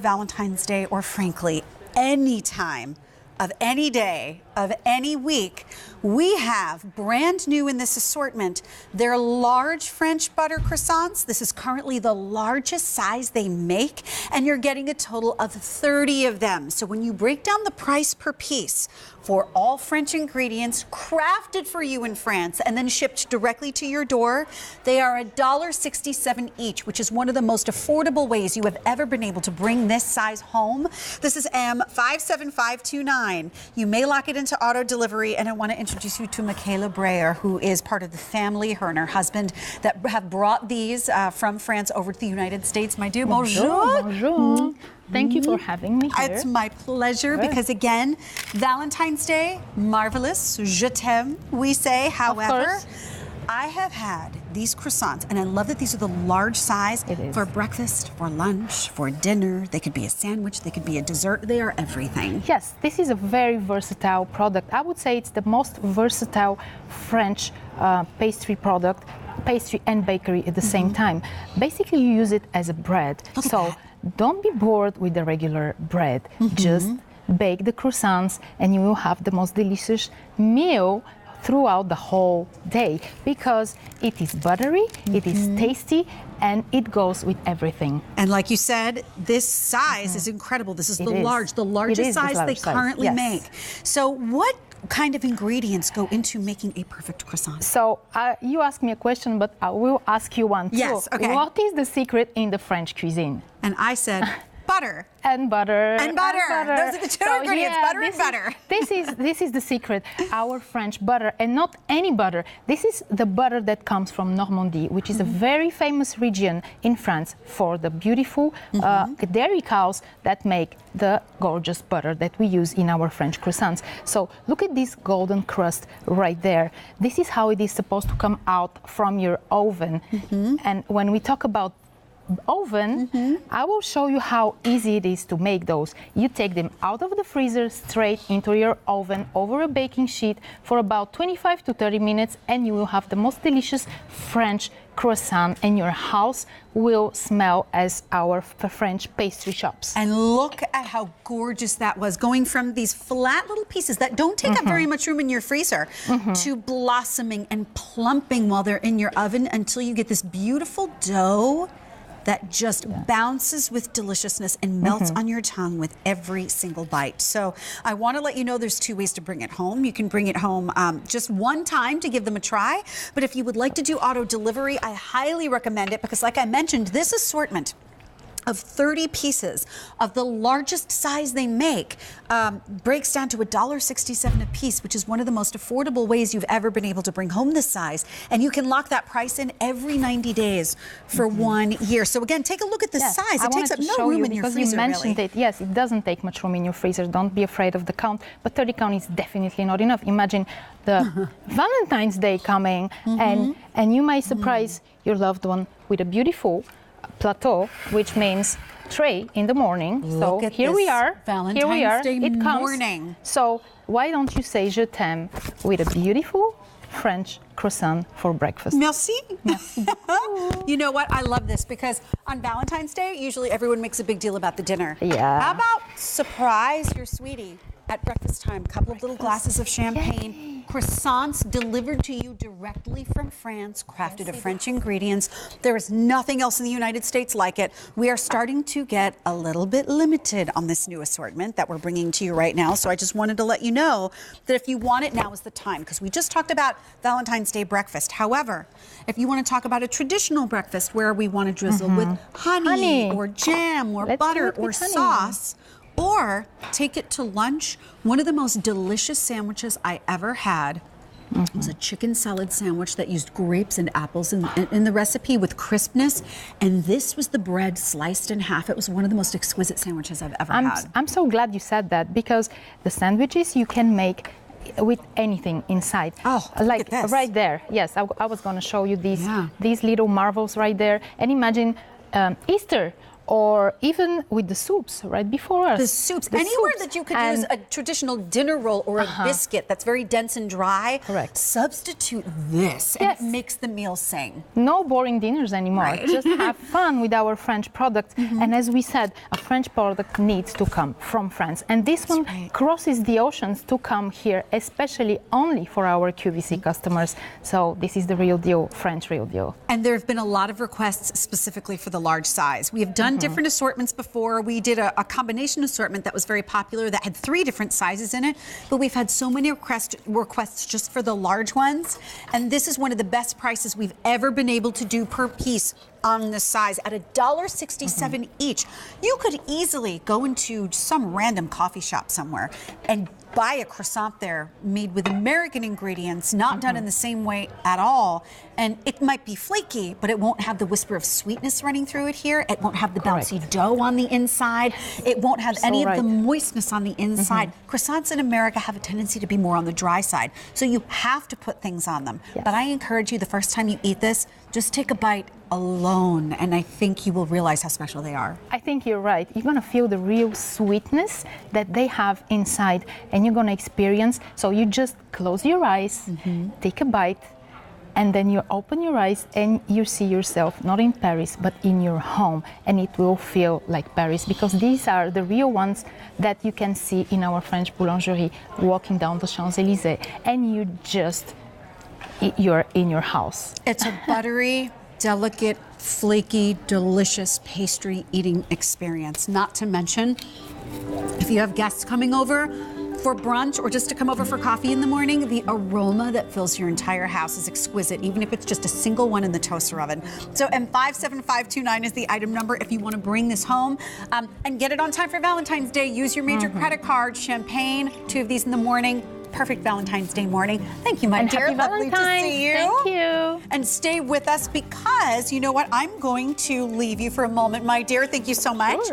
Valentine's Day, or frankly, any time of any day of any week, we have brand new in this assortment their large French butter croissants. This is currently the largest size they make, and you're getting a total of 30 of them. So when you break down the price per piece for all French ingredients crafted for you in France and then shipped directly to your door, they are $1.67 each, which is one of the most affordable ways you have ever been able to bring this size home. This is M57529. You may lock it into auto delivery, and I want to introduce you to Michaela Breyer, who is part of the family, her and her husband, that have brought these from France over to the United States. My dear, bonjour. Bonjour. Thank you for having me here. It's my pleasure because, again, Valentine's Day, marvelous, je t'aime, we say. However, I have had these croissants, and I love that these are the large size for breakfast, for lunch, for dinner. They could be a sandwich, they could be a dessert. They are everything. Yes, this is a very versatile product. I would say it's the most versatile French pastry product, pastry and bakery at the same time. Basically, you use it as a bread. So don't be bored with the regular bread. Just bake the croissants and you will have the most delicious meal throughout the whole day, because it is buttery, it is tasty, and it goes with everything. And like you said, this size is incredible. This is the largest size they currently make. So what kind of ingredients go into making a perfect croissant? So you asked me a question, but I will ask you one too. Yes, okay. What is the secret in the French cuisine? And I said, butter. And butter. And butter. Those are the two ingredients, butter and butter. This is the secret. Our French butter, and not any butter. This is the butter that comes from Normandy, which is a very famous region in France for the beautiful dairy cows that make the gorgeous butter that we use in our French croissants. So look at this golden crust right there. This is how it is supposed to come out from your oven. And when we talk about oven, I will show you how easy it is to make those. You take them out of the freezer straight into your oven over a baking sheet for about 25 to 30 minutes, and you will have the most delicious French croissant, and your house will smell as our French pastry shops. And look at how gorgeous that was, going from these flat little pieces that don't take up very much room in your freezer to blossoming and plumping while they're in your oven until you get this beautiful dough that just bounces with deliciousness and melts on your tongue with every single bite. So I want to let you know there's two ways to bring it home. You can bring it home just one time to give them a try. But if you would like to do auto delivery, I highly recommend it, because like I mentioned, this assortment of 30 pieces of the largest size they make breaks down to $1.67 a piece, which is one of the most affordable ways you've ever been able to bring home this size. And you can lock that price in every 90 days for 1 year. So again, take a look at the size. It takes up no room in your freezer, because you mentioned it. Yes, it doesn't take much room in your freezer. Don't be afraid of the count, but 30 count is definitely not enough. Imagine the Valentine's Day coming, and you may surprise your loved one with a beautiful plateau, which means tray in the morning. Look at here we are. Valentine's Day it comes. morning. So why don't you say je t'aime with a beautiful French croissant for breakfast? Merci. You know what? I love this, because on Valentine's Day, usually everyone makes a big deal about the dinner. How about surprise your sweetie at breakfast time? A couple of little glasses of champagne, croissants delivered to you directly from France, crafted of French ingredients. There is nothing else in the United States like it. We are starting to get a little bit limited on this new assortment that we're bringing to you right now. So I just wanted to let you know that if you want it, now is the time, because we just talked about Valentine's Day breakfast. However, if you want to talk about a traditional breakfast where we want to drizzle with honey or jam or butter or sauce, or take it to lunch, one of the most delicious sandwiches I ever had was a chicken salad sandwich that used grapes and apples in the recipe with crispness. And this was the bread sliced in half. It was one of the most exquisite sandwiches I've ever had. I'm so glad you said that, because the sandwiches you can make with anything inside. Like right there. Yes, I was going to show you these little marvels right there. And imagine Easter or even with the soups right before us. The soups. Anywhere that you could use a traditional dinner roll or a biscuit that's very dense and dry. Correct. Substitute this, and it makes the meal sing. No boring dinners anymore. Right. Just have fun with our French products. And as we said, a French product needs to come from France. And this one crosses the oceans to come here, especially only for our QVC customers. So this is the real deal, French real deal. And there have been a lot of requests specifically for the large size. We have done different assortments before. We did a combination assortment that was very popular that had 3 different sizes in it, but we've had so many requests just for the large ones. And this is one of the best prices we've ever been able to do per piece on this size at $1.67 each. You could easily go into some random coffee shop somewhere and buy a croissant there made with American ingredients, not done in the same way at all. And it might be flaky, but it won't have the whisper of sweetness running through it here. It won't have the bouncy dough on the inside. It won't have any of the moistness on the inside. Croissants in America have a tendency to be more on the dry side. So you have to put things on them. But I encourage you, the first time you eat this, just take a bite alone, and I think you will realize how special they are. I think you're right. You're gonna feel the real sweetness that they have inside, and you're gonna experience. So you just close your eyes, take a bite, and then you open your eyes and you see yourself not in Paris, but in your home, and it will feel like Paris, because these are the real ones that you can see in our French boulangerie walking down the Champs-Élysées, and you're in your house. It's a buttery, delicate, flaky, delicious pastry eating experience. Not to mention, if you have guests coming over for brunch or just to come over for coffee in the morning, the aroma that fills your entire house is exquisite, even if it's just a single one in the toaster oven. So M57529 is the item number if you want to bring this home and get it on time for Valentine's Day. Use your major credit card, champagne, 2 of these in the morning. Perfect Valentine's Day morning. Thank you, my dear. Happy Lovely to see you. Thank you. And stay with us because, you know what, I'm going to leave you for a moment, my dear. Thank you so much. Sure.